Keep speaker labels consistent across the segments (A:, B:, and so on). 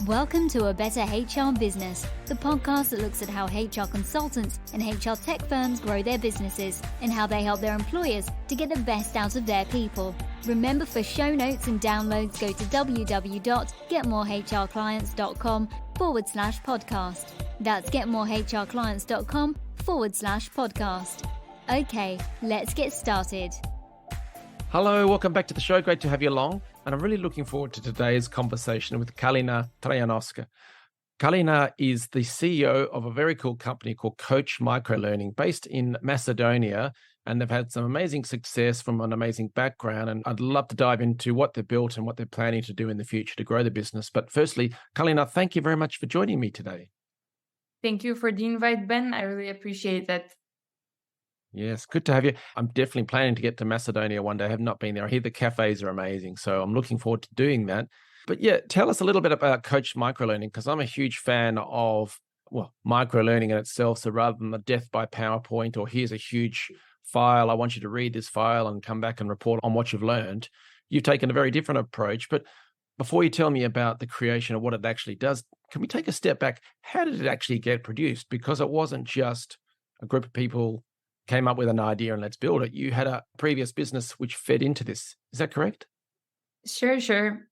A: Welcome to A Better HR Business, the podcast that looks at how HR consultants and HR tech firms grow their businesses and how they help their employers to get the best out of their people. Remember, for show notes and downloads, go to www.getmorehrclients.com/podcast. That's getmorehrclients.com/podcast. Okay, let's get started.
B: Hello, welcome back to the show. Great to have you along. And I'm really looking forward to today's conversation with Kalina Trajanoska. Kalina is the CEO of a very cool company called Coach Microlearning, based in Macedonia. And they've had some amazing success from an amazing background. And I'd love to dive into what they've built and what they're planning to do in the future to grow the business. But firstly, Kalina, thank you very much for joining me today.
C: Thank you for the invite, Ben. I really appreciate that.
B: Yes, good to have you. I'm definitely planning to get to Macedonia one day. I have not been there. I hear the cafes are amazing, so I'm looking forward to doing that. But yeah, tell us a little bit about Coach Microlearning, because I'm a huge fan of, microlearning in itself. So rather than the death by PowerPoint or here's a huge file, I want you to read this file and come back and report on what you've learned, you've taken a very different approach. But before you tell me about the creation of what it actually does, can we take a step back? How did it actually get produced? Because it wasn't just a group of people came up with an idea and let's build it. You had a previous business which fed into this. Is that correct?
C: Sure.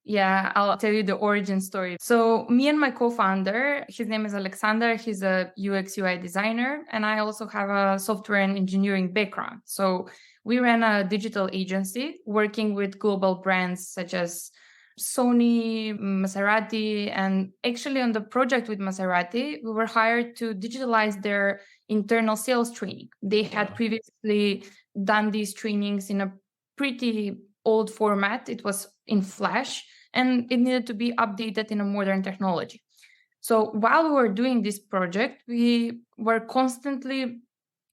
C: Yeah, I'll tell you the origin story. So me and my co-founder, his name is Alexander. He's a UX UI designer, and I also have a software and engineering background. So we ran a digital agency working with global brands such as Sony, Maserati, and actually on the project with Maserati, we were hired to digitalize their internal sales training. They had previously done these trainings in a pretty old format. It was in Flash, and it needed to be updated in a modern technology. So while we were doing this project, we were constantly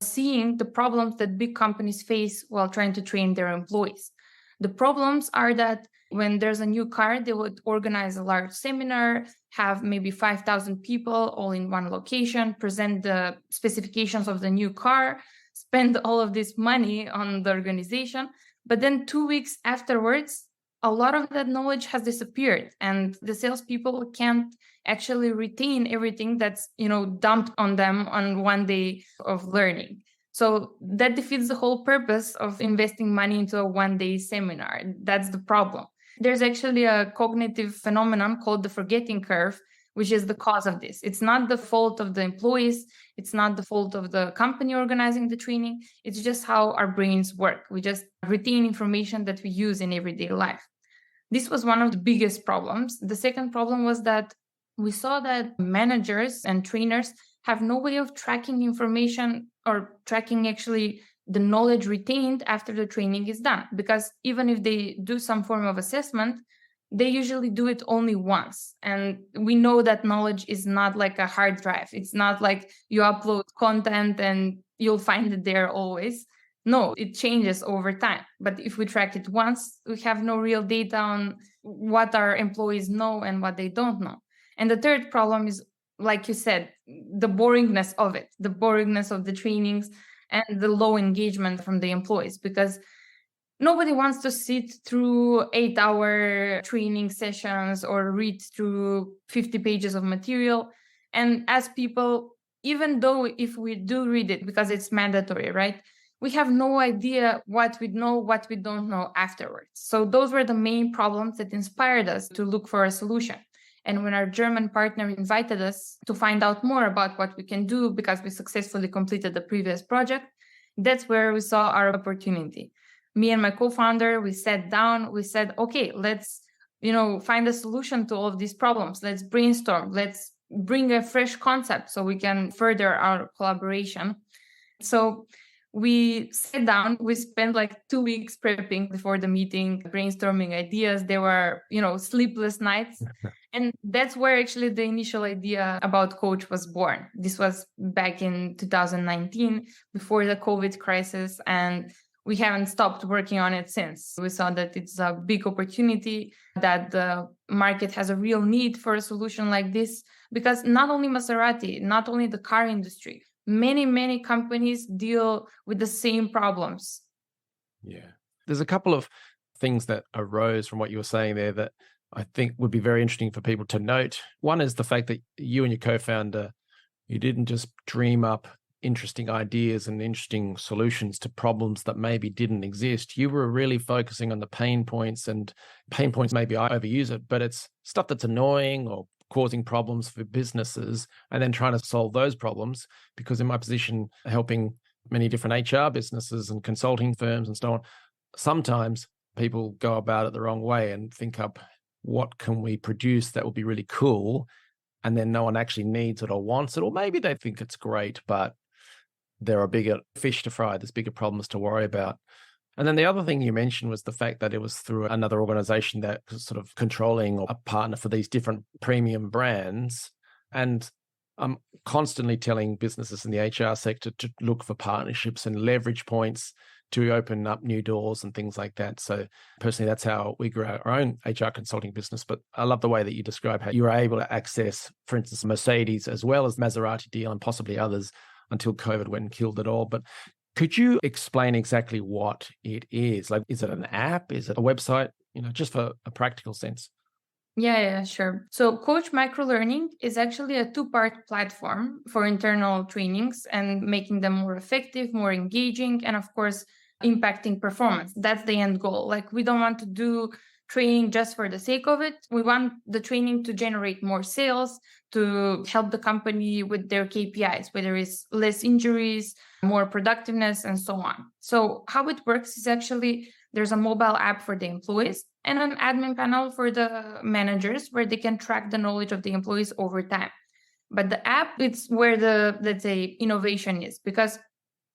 C: seeing the problems that big companies face while trying to train their employees. The problems are that when there's a new car, they would organize a large seminar, have maybe 5,000 people all in one location, present the specifications of the new car, spend all of this money on the organization. But then 2 weeks afterwards, a lot of that knowledge has disappeared, and the salespeople can't actually retain everything that's, dumped on them on one day of learning. So that defeats the whole purpose of investing money into a one-day seminar. That's the problem. There's actually a cognitive phenomenon called the forgetting curve, which is the cause of this. It's not the fault of the employees. It's not the fault of the company organizing the training. It's just how our brains work. We just retain information that we use in everyday life. This was one of the biggest problems. The second problem was that we saw that managers and trainers have no way of tracking information or tracking actually the knowledge retained after the training is done. Because even if they do some form of assessment, they usually do it only once. And we know that knowledge is not like a hard drive. It's not like you upload content and you'll find it there always. No, it changes over time. But if we track it once, we have no real data on what our employees know and what they don't know. And the third problem is, like you said, the boringness of it, the boringness of the trainings and the low engagement from the employees, because nobody wants to sit through 8-hour training sessions or read through 50 pages of material. And as people, even though if we do read it because it's mandatory, right? We have no idea what we know, what we don't know afterwards. So those were the main problems that inspired us to look for a solution. And when our German partner invited us to find out more about what we can do because we successfully completed the previous project, that's where we saw our opportunity. Me and my co-founder, we sat down, we said, okay, let's, find a solution to all of these problems. Let's brainstorm. Let's bring a fresh concept so we can further our collaboration. So we sat down, we spent like 2 weeks prepping before the meeting, brainstorming ideas. There were, sleepless nights. And that's where actually the initial idea about Coach was born. This was back in 2019, before the COVID crisis. And we haven't stopped working on it since. We saw that it's a big opportunity, that the market has a real need for a solution like this, because not only Maserati, not only the car industry, many companies deal with the same problems.
B: Yeah. There's a couple of things that arose from what you were saying there that I think would be very interesting for people to note. One is the fact that you and your co-founder, you didn't just dream up interesting ideas and interesting solutions to problems that maybe didn't exist. You were really focusing on the pain points, and pain points, maybe I overuse it, but it's stuff that's annoying or causing problems for businesses, and then trying to solve those problems. Because in my position, helping many different HR businesses and consulting firms and so on, sometimes people go about it the wrong way and think up, what can we produce that will be really cool? And then no one actually needs it or wants it, or maybe they think it's great, but there are bigger fish to fry. There's bigger problems to worry about. And then the other thing you mentioned was the fact that it was through another organization that was sort of controlling or a partner for these different premium brands. And I'm constantly telling businesses in the HR sector to look for partnerships and leverage points to open up new doors and things like that. So personally, that's how we grew our own HR consulting business. But I love the way that you describe how you were able to access, for instance, Mercedes as well as Maserati deal and possibly others until COVID went and killed it all. But could you explain exactly what it is? Like, is it an app? Is it a website? Just for a practical sense.
C: Yeah, sure. So Coach Microlearning is actually a two-part platform for internal trainings and making them more effective, more engaging, and of course, impacting performance. That's the end goal. Like, we don't want to do training just for the sake of it. We want the training to generate more sales, to help the company with their KPIs, whether it's less injuries, more productiveness, and so on. So how it works is actually there's a mobile app for the employees and an admin panel for the managers where they can track the knowledge of the employees over time. But the app, it's where the, let's say, innovation is, because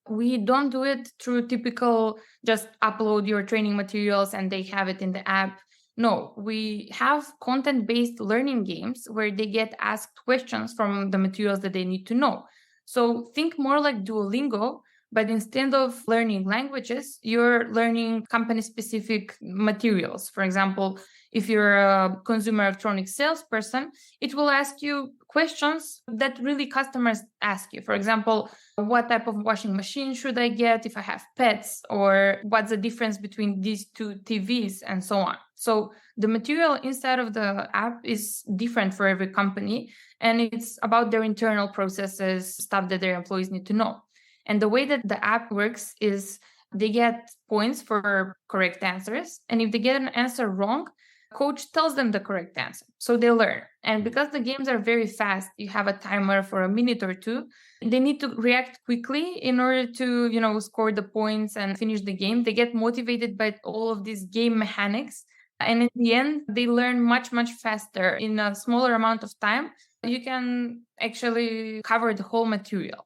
C: we don't do it through typical just upload your training materials and they have it in the app. No, we have content-based learning games where they get asked questions from the materials that they need to know. So think more like Duolingo, but instead of learning languages, you're learning company-specific materials. For example, if you're a consumer electronics salesperson, it will ask you questions that really customers ask you. For example, what type of washing machine should I get if I have pets? Or what's the difference between these two TVs and so on? So the material inside of the app is different for every company, and it's about their internal processes, stuff that their employees need to know. And the way that the app works is they get points for correct answers. And if they get an answer wrong, coach tells them the correct answer. So they learn. And because the games are very fast, you have a timer for a minute or two. They need to react quickly in order to, score the points and finish the game. They get motivated by all of these game mechanics. And in the end, they learn much, much faster in a smaller amount of time. You can actually cover the whole material.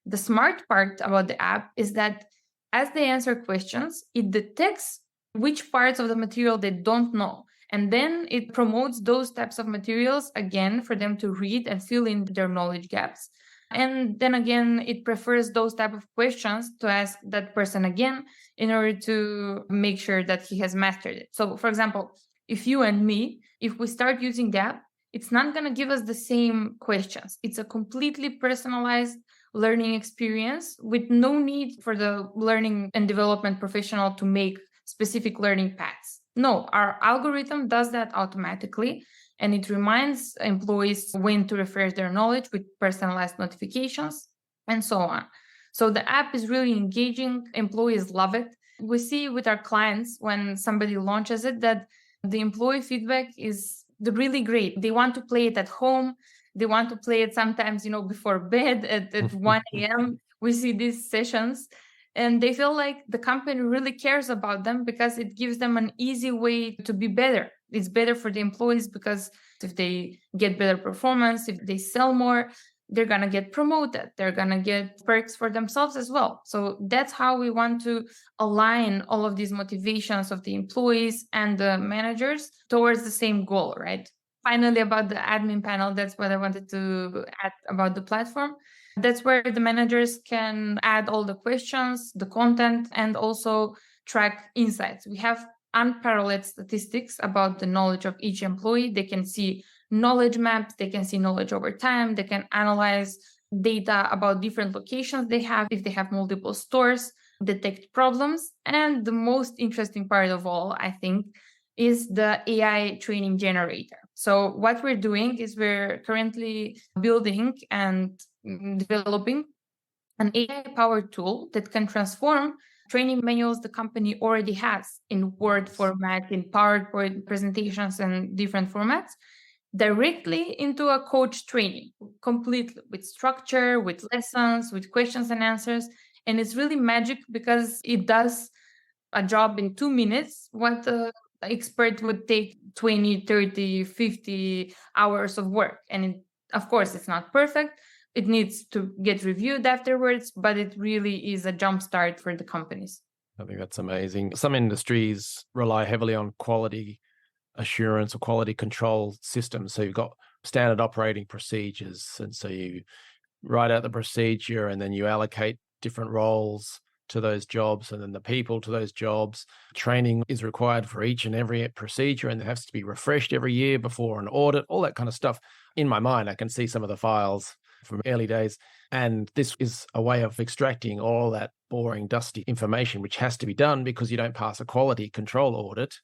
C: The smart part about the app is that as they answer questions, it detects which parts of the material they don't know. And then it promotes those types of materials again for them to read and fill in their knowledge gaps. And then again, it prefers those type of questions to ask that person again in order to make sure that he has mastered it. So for example, if you and me, if we start using the app, it's not going to give us the same questions. It's a completely personalized learning experience with no need for the learning and development professional to make specific learning paths. No, our algorithm does that automatically, and it reminds employees when to refresh their knowledge with personalized notifications and so on. So the app is really engaging. Employees love it. We see with our clients when somebody launches it that the employee feedback is really great. They want to play it at home. They want to play it sometimes, before bed at 1 a.m. We see these sessions, and they feel like the company really cares about them because it gives them an easy way to be better. It's better for the employees because if they get better performance, if they sell more, they're going to get promoted. They're going to get perks for themselves as well. So that's how we want to align all of these motivations of the employees and the managers towards the same goal, right? Finally, about the admin panel, that's what I wanted to add about the platform. That's where the managers can add all the questions, the content, and also track insights. We have unparalleled statistics about the knowledge of each employee. They can see knowledge maps, they can see knowledge over time, they can analyze data about different locations they have, if they have multiple stores, detect problems. And the most interesting part of all, I think, is the AI training generator. So what we're doing is we're currently building and developing an AI-powered tool that can transform training manuals the company already has in Word format, in PowerPoint presentations and different formats, directly into a coach training, completely with structure, with lessons, with questions and answers. And it's really magic because it does a job in 2 minutes, what an expert would take 20, 30, 50 hours of work. And of course, it's not perfect. It needs to get reviewed afterwards, but it really is a jumpstart for the companies.
B: I think that's amazing. Some industries rely heavily on quality assurance or quality control systems. So you've got standard operating procedures. And so you write out the procedure and then you allocate different roles to those jobs and then the people to those jobs. Training is required for each and every procedure and it has to be refreshed every year before an audit, all that kind of stuff. In my mind, I can see some of the files from early days. And this is a way of extracting all that boring, dusty information, which has to be done because you don't pass a quality control audit.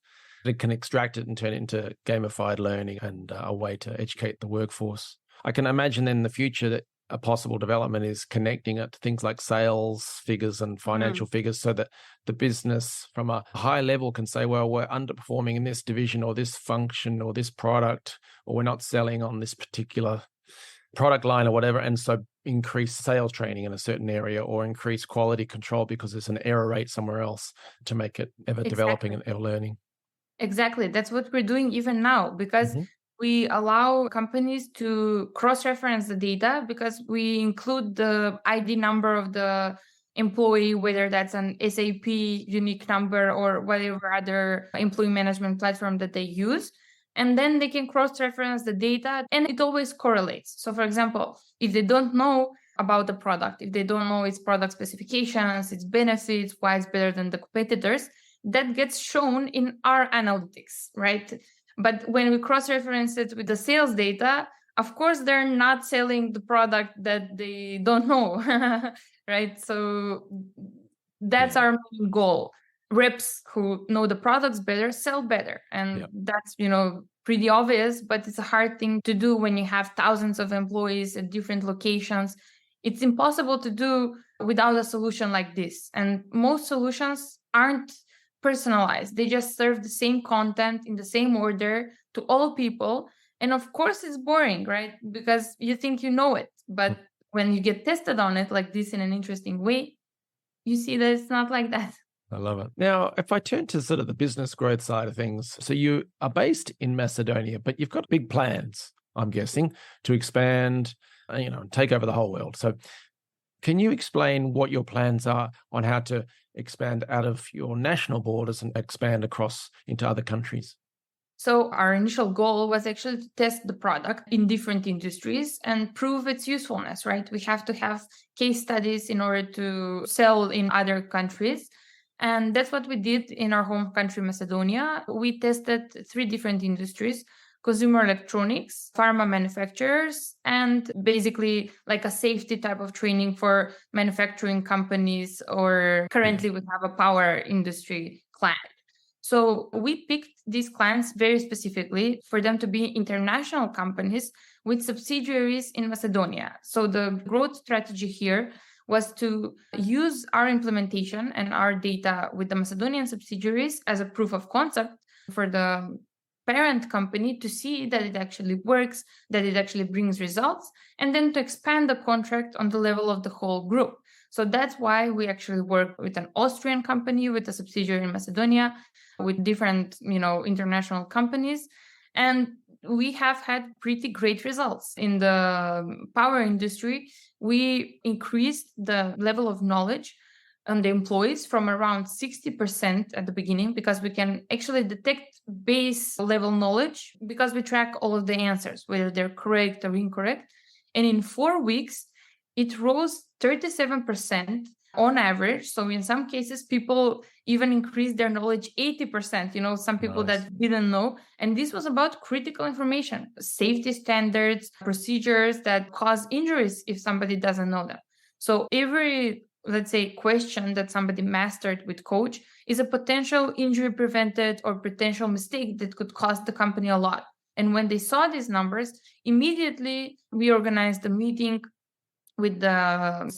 B: It can extract it and turn it into gamified learning and a way to educate the workforce. I can imagine in the future that a possible development is connecting it to things like sales figures and financial figures so that the business from a high level can say, well, we're underperforming in this division or this function or this product, or we're not selling on this particular product line or whatever. And so increase sales training in a certain area or increase quality control because there's an error rate somewhere else to make it ever developing and ever learning.
C: Exactly. That's what we're doing even now because we allow companies to cross-reference the data because we include the ID number of the employee, whether that's an SAP unique number or whatever other employee management platform that they use. And then they can cross-reference the data and it always correlates. So for example, if they don't know about the product, if they don't know its product specifications, its benefits, why it's better than the competitors, that gets shown in our analytics, right? But when we cross-reference it with the sales data, of course, they're not selling the product that they don't know, right? So that's our main goal. Reps who know the products better sell better. And that's, pretty obvious, but it's a hard thing to do when you have thousands of employees at different locations. It's impossible to do without a solution like this. And most solutions aren't personalized. They just serve the same content in the same order to all people. And of course, it's boring, right? Because you think you know it. But when you get tested on it like this in an interesting way, you see that it's not like that.
B: I love it. Now, if I turn to sort of the business growth side of things, so you are based in Macedonia, but you've got big plans, I'm guessing, to expand, and take over the whole world. So can you explain what your plans are on how to expand out of your national borders and expand across into other countries?
C: So our initial goal was actually to test the product in different industries and prove its usefulness, right? We have to have case studies in order to sell in other countries. And that's what we did in our home country, Macedonia. We tested 3 different industries: consumer electronics, pharma manufacturers, and basically like a safety type of training for manufacturing companies, or currently we have a power industry client. So we picked these clients very specifically for them to be international companies with subsidiaries in Macedonia. So the growth strategy here was to use our implementation and our data with the Macedonian subsidiaries as a proof of concept for the parent company to see that it actually works, that it actually brings results, and then to expand the contract on the level of the whole group. So that's why we actually work with an Austrian company, with a subsidiary in Macedonia, with different, international companies. And we have had pretty great results. In the power industry, we increased the level of knowledge on the employees from around 60% at the beginning, because we can actually detect base level knowledge because we track all of the answers, whether they're correct or incorrect. And in 4 weeks, it rose 37% on average. So in some cases, people even increased their knowledge 80%, some people that didn't know. And this was about critical information, safety standards, procedures that cause injuries if somebody doesn't know them. So every, let's say, question that somebody mastered with Coach is a potential injury prevented or potential mistake that could cost the company a lot. And when they saw these numbers, immediately we organized a meeting with the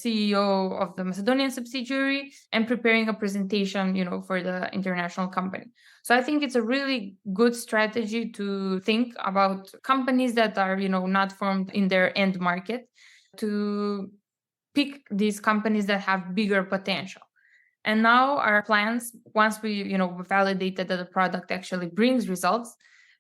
C: CEO of the Macedonian subsidiary and preparing a presentation, for the international company. So I think it's a really good strategy to think about companies that are, not formed in their end market, to pick these companies that have bigger potential. And now our plans, once we, validated that the product actually brings results,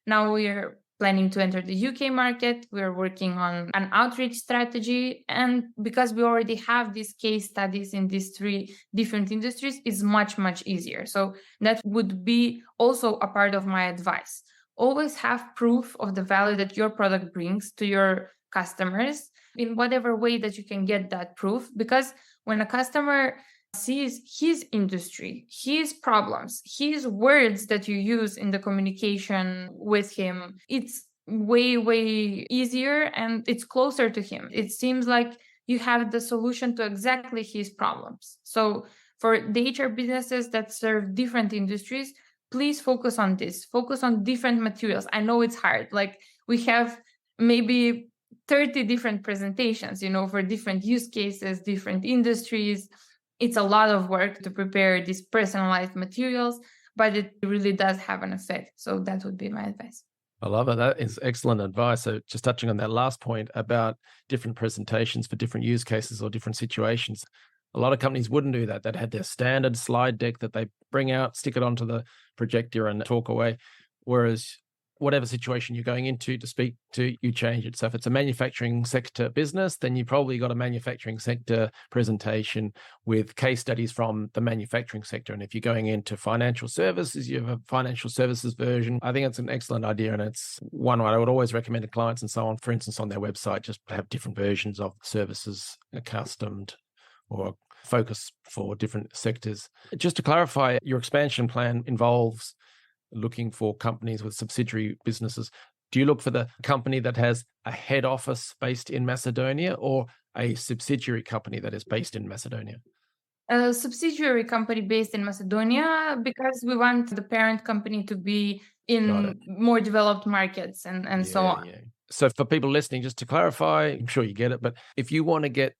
C: now we're planning to enter the UK market. We're working on an outreach strategy. And because we already have these case studies in these 3 different industries, it's much, much easier. So that would be also a part of my advice. Always have proof of the value that your product brings to your customers in whatever way that you can get that proof. Because when a customer sees his industry, his problems, his words that you use in the communication with him, it's way, way easier and it's closer to him. It seems like you have the solution to exactly his problems. So for the HR businesses that serve different industries, please focus on this. Focus on different materials. I know it's hard. Like we have maybe 30 different presentations, for different use cases, different industries. It's a lot of work to prepare these personalized materials, but it really does have an effect. So that would be my advice.
B: I love it. That is excellent advice. So just touching on that last point about different presentations for different use cases or different situations. A lot of companies wouldn't do that. They'd have their standard slide deck that they bring out, stick it onto the projector and talk away. Whereas whatever situation you're going into to speak to, you change it. So if it's a manufacturing sector business, then you probably got a manufacturing sector presentation with case studies from the manufacturing sector. And if you're going into financial services, you have a financial services version. I think it's an excellent idea. And it's one I would always recommend to clients and so on. For instance, on their website, just have different versions of services accustomed or focus for different sectors. Just to clarify, your expansion plan involves looking for companies with subsidiary businesses. Do you look for the company that has a head office based in Macedonia or a subsidiary company that is based in Macedonia?
C: A subsidiary company based in Macedonia, because we want the parent company to be in more developed markets and so on.
B: Yeah. So for people listening, just to clarify, I'm sure you get it, but if you want to get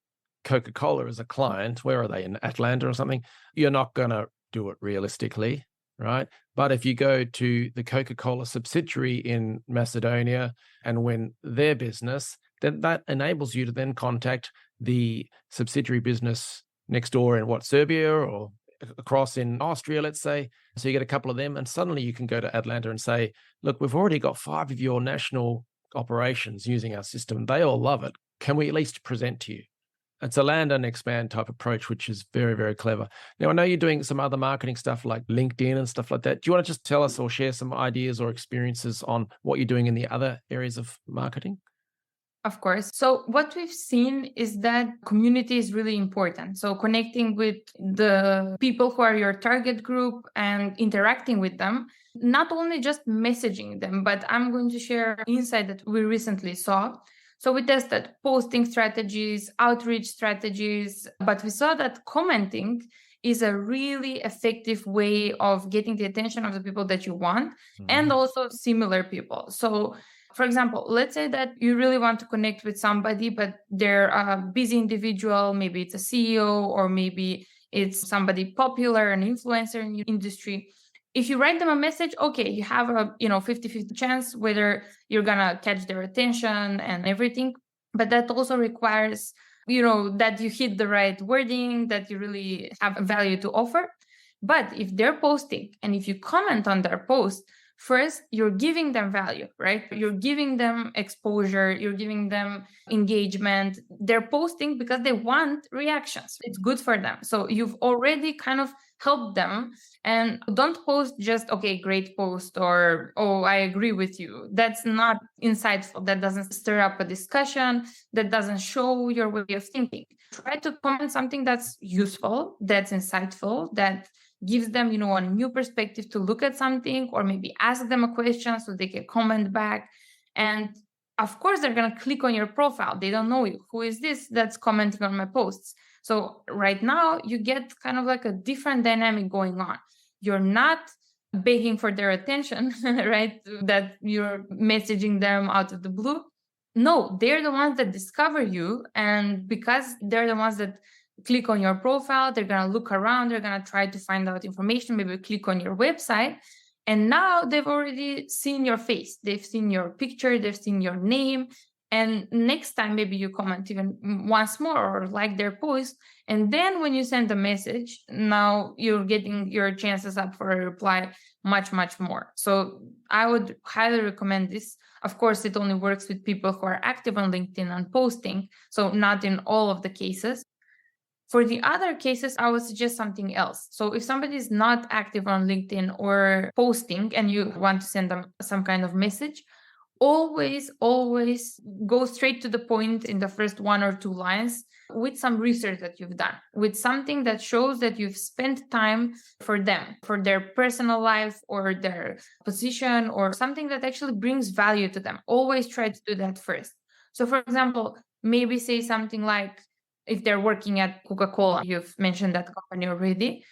B: Coca-Cola as a client, where are they, in Atlanta or something? You're not going to do it realistically, right? But if you go to the Coca-Cola subsidiary in Macedonia and win their business, then that enables you to then contact the subsidiary business next door in Serbia or across in Austria, let's say. So you get a couple of them and suddenly you can go to Atlanta and say, look, we've already got 5 of your national operations using our system. They all love it. Can we at least present to you? It's a land and expand type approach, which is very, very clever. Now, I know you're doing some other marketing stuff like LinkedIn and stuff like that. Do you want to just tell us or share some ideas or experiences on what you're doing in the other areas of marketing?
C: Of course. So what we've seen is that community is really important. So connecting with the people who are your target group and interacting with them, not only just messaging them, but I'm going to share an insight that we recently saw. So we tested posting strategies, outreach strategies, but we saw that commenting is a really effective way of getting the attention of the people that you want and also similar people. So for example, let's say that you really want to connect with somebody, but they're a busy individual. Maybe it's a CEO or maybe it's somebody popular, an influencer in your industry. If you write them a message, okay, you have a 50-50 chance whether you're going to catch their attention and everything. But that also requires, that you hit the right wording, that you really have value to offer. But if they're posting and if you comment on their post, first, you're giving them value, right? You're giving them exposure. You're giving them engagement. They're posting because they want reactions. It's good for them. So you've already kind of helped them. And don't post just, okay, great post or, oh, I agree with you. That's not insightful. That doesn't stir up a discussion. That doesn't show your way of thinking. Try to comment something that's useful, that's insightful, that gives them, a new perspective to look at something, or maybe ask them a question so they can comment back. And of course, they're going to click on your profile. They don't know you. Who is this that's commenting on my posts? So right now, you get kind of like a different dynamic going on. you're not begging for their attention, right? That you're messaging them out of the blue. No, they're the ones that discover you. And because they're the ones that click on your profile, they're going to look around, they're going to try to find out information, maybe click on your website. And now they've already seen your face, they've seen your picture, they've seen your name. And next time, maybe you comment even once more or like their post. And then when you send a message, now you're getting your chances up for a reply much, much more. So I would highly recommend this. Of course, it only works with people who are active on LinkedIn and posting. So not in all of the cases. For the other cases, I would suggest something else. So if somebody is not active on LinkedIn or posting and you want to send them some kind of message, always go straight to the point in the first 1 or 2 lines with some research that you've done, with something that shows that you've spent time for them, for their personal life or their position, or something that actually brings value to them. Always try to do that first. So for example, maybe say something like, if they're working at Coca-Cola, you've mentioned that company already.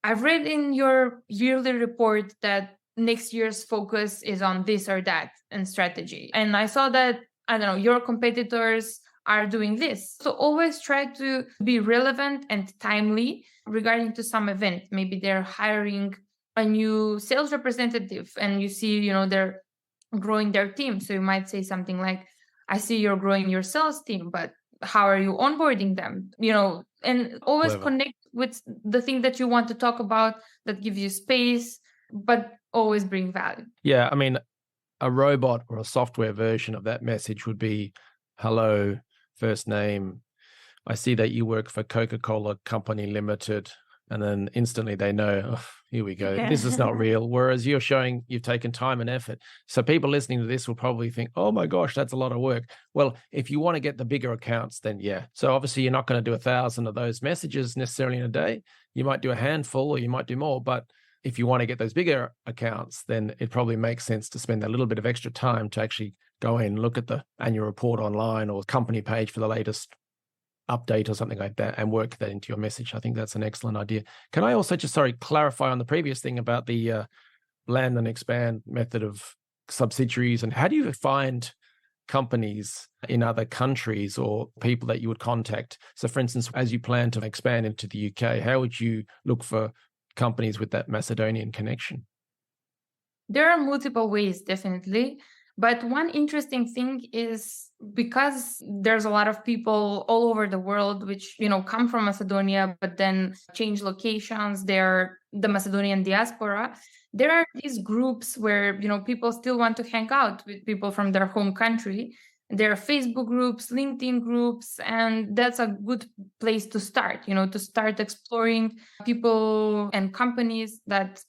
C: I've read in your yearly report that next year's focus is on this or that and strategy. And I saw that, I don't know, your competitors are doing this. So always try to be relevant and timely regarding to some event. Maybe they're hiring a new sales representative and you see, they're growing their team. So you might say something like, I see you're growing your sales team, but how are you onboarding them? And always
B: Clever.
C: connect with the thing that you want to talk about that gives you space, but always bring value.
B: Yeah, I mean, a robot or a software version of that message would be, hello, first name. I see that you work for Coca-Cola Company Limited. And then instantly they know, oh, here we go.
C: Yeah.
B: This is not real. Whereas you're showing you've taken time and effort. So people listening to this will probably think, oh my gosh, that's a lot of work. Well, if you want to get the bigger accounts, then yeah. So obviously you're not going to do 1,000 of those messages necessarily in a day. You might do a handful or you might do more. But if you want to get those bigger accounts, then it probably makes sense to spend a little bit of extra time to actually go in, look at the annual report online or company page for the latest update or something like that and work that into your message. I think that's an excellent idea. Can I also just, clarify on the previous thing about the land and expand method of subsidiaries, and how do you find companies in other countries or people that you would contact? So for instance, as you plan to expand into the UK, how would you look for companies with that Macedonian connection?
C: There are multiple ways, definitely. But one interesting thing is, because there's a lot of people all over the world which, come from Macedonia, but then change locations, they're the Macedonian diaspora. There are these groups where, people still want to hang out with people from their home country. There are Facebook groups, LinkedIn groups, and that's a good place to start, to start exploring people and companies that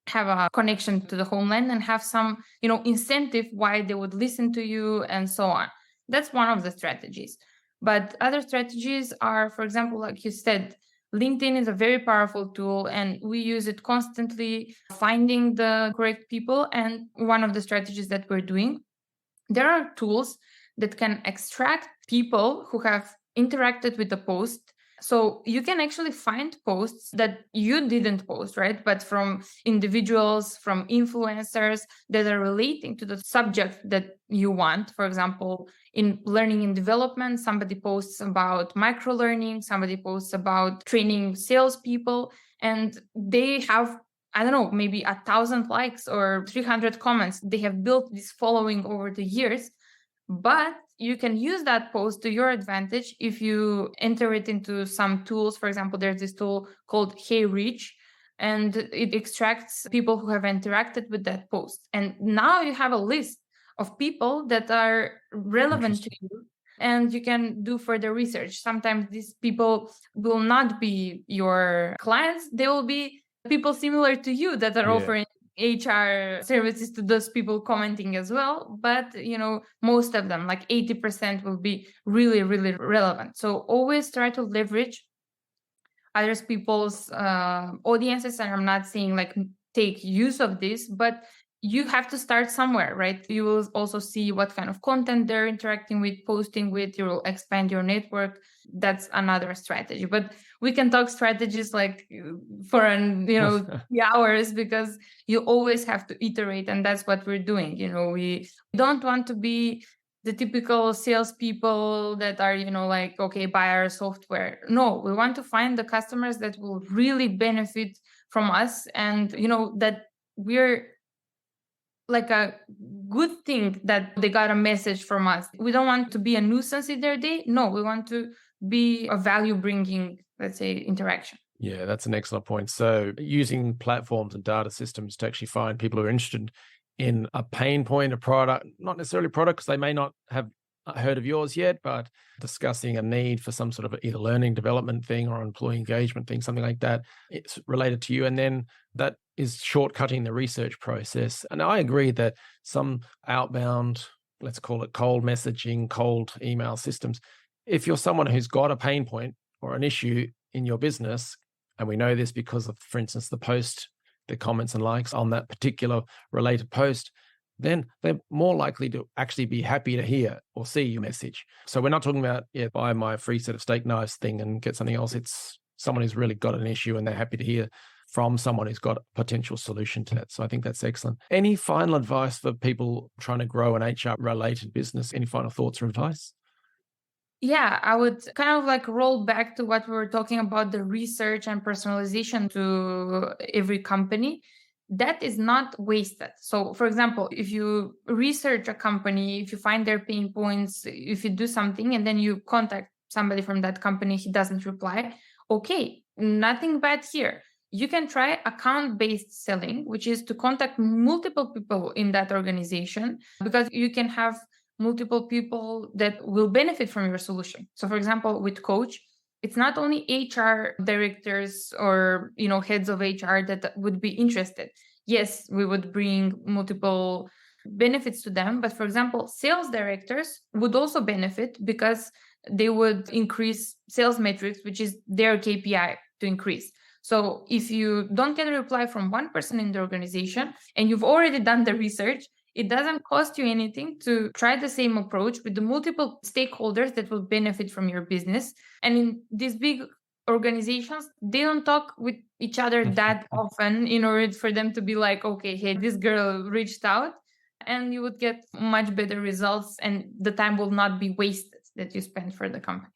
C: have a connection to the homeland and have some, incentive why they would listen to you and so on. That's one of the strategies. But other strategies are, for example, like you said, LinkedIn is a very powerful tool and we use it constantly, finding the correct people. And one of the strategies that we're doing, there are tools that can extract people who have interacted with the post. So you can actually find posts that you didn't post, right? But from individuals, from influencers that are relating to the subject that you want. For example, in learning and development, somebody posts about microlearning, somebody posts about training salespeople, and they have, I don't know, maybe 1,000 likes or 300 comments. They have built this following over the years. But you can use that post to your advantage if you enter it into some tools. For example, there's this tool called Hey Reach, and it extracts people who have interacted with that post. And now you have a list of people that are relevant to you, and you can do further research. Sometimes these people will not be your clients. They will be people similar to you that are offering HR services to those people commenting as well. But, most of them, like 80%, will be really, really relevant. So always try to leverage other people's audiences. And I'm not saying like take use of this, but you have to start somewhere, right? You will also see what kind of content they're interacting with, posting with. You will expand your network. That's another strategy. But we can talk strategies like for 3 hours, because you always have to iterate, and that's what we're doing. We don't want to be the typical salespeople that are, like, okay, buy our software. No, we want to find the customers that will really benefit from us, and that we're like a good thing that they got a message from us. We don't want to be a nuisance in their day. No, we want to be a value bringing, let's say, interaction.
B: Yeah, that's an excellent point. So using platforms and data systems to actually find people who are interested in a pain point, a product, not necessarily product, because they may not have heard of yours yet, but discussing a need for some sort of either learning development thing or employee engagement thing, something like that. It's related to you. And then that is shortcutting the research process. And I agree that some outbound, let's call it cold messaging, cold email systems, if you're someone who's got a pain point or an issue in your business, and we know this because of, for instance, the comments and likes on that particular related post, then they're more likely to actually be happy to hear or see your message. So we're not talking about, buy my free set of steak knives thing and get something else. It's someone who's really got an issue and they're happy to hear from someone who's got a potential solution to that. So I think that's excellent. Any final advice for people trying to grow an HR-related business? Any final thoughts or advice?
C: Yeah, I would kind of like roll back to what we were talking about, the research and personalization to every company. That is not wasted. So, for example, if you research a company, if you find their pain points, if you do something and then you contact somebody from that company, he doesn't reply, okay, nothing bad here. You can try account-based selling, which is to contact multiple people in that organization, because you can have multiple people that will benefit from your solution. So, for example, with Coach, it's not only HR directors or heads of HR that would be interested. Yes, we would bring multiple benefits to them, but for example, sales directors would also benefit because they would increase sales metrics, which is their KPI to increase. So if you don't get a reply from one person in the organization and you've already done the research, it doesn't cost you anything to try the same approach with the multiple stakeholders that will benefit from your business. And in these big organizations, they don't talk with each other that often in order for them to be like, okay, hey, this girl reached out, and you would get much better results and the time will not be wasted that you spend for the company.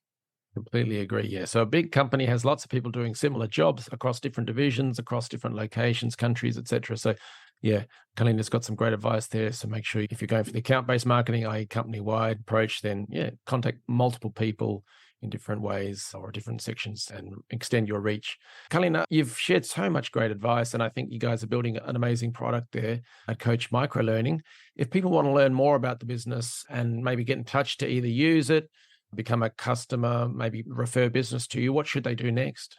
B: Completely agree. Yeah. So a big company has lots of people doing similar jobs across different divisions, across different locations, countries, etc. So yeah, Kalina's got some great advice there. So make sure if you're going for the account-based marketing, i.e. company-wide approach, then contact multiple people in different ways or different sections and extend your reach. Kalina, you've shared so much great advice, and I think you guys are building an amazing product there at Coach Microlearning. If people want to learn more about the business and maybe get in touch to either use it, become a customer, maybe refer business to you, what should they do next?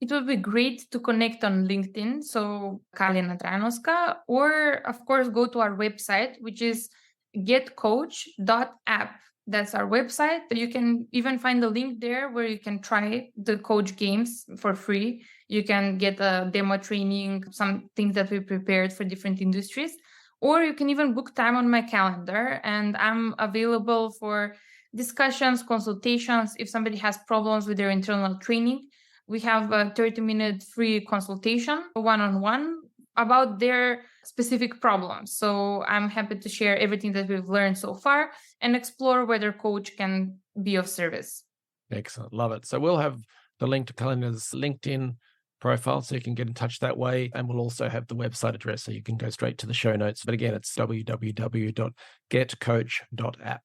C: It would be great to connect on LinkedIn, so Kalina Trajanoska, or of course go to our website, which is getcoach.app. That's our website. You can even find the link there where you can try the Coach games for free. You can get a demo training, some things that we prepared for different industries, or you can even book time on my calendar, and I'm available for discussions, consultations. If somebody has problems with their internal training, we have a 30-minute free consultation, one-on-one, about their specific problems. So I'm happy to share everything that we've learned so far and explore whether Coach can be of service.
B: Excellent. Love it. So we'll have the link to Kalina's LinkedIn profile so you can get in touch that way. And we'll also have the website address so you can go straight to the show notes. But again, it's www.getcoach.app.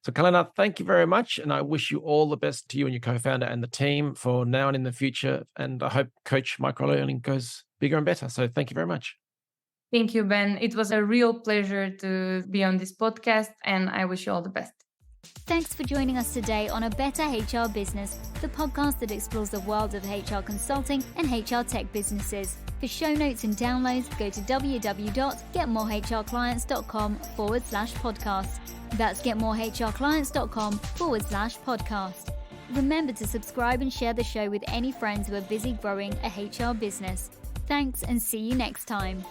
B: So Kalina, thank you very much. And I wish you all the best to you and your co-founder and the team for now and in the future. And I hope Coach Microlearning goes bigger and better. So thank you very much.
C: Thank you, Ben. It was a real pleasure to be on this podcast, and I wish you all the best.
A: Thanks for joining us today on A Better HR Business, the podcast that explores the world of HR consulting and HR tech businesses. For show notes and downloads, go to www.getmorehrclients.com/podcast. That's getmorehrclients.com/podcast. Remember to subscribe and share the show with any friends who are busy growing a HR business. Thanks, and see you next time.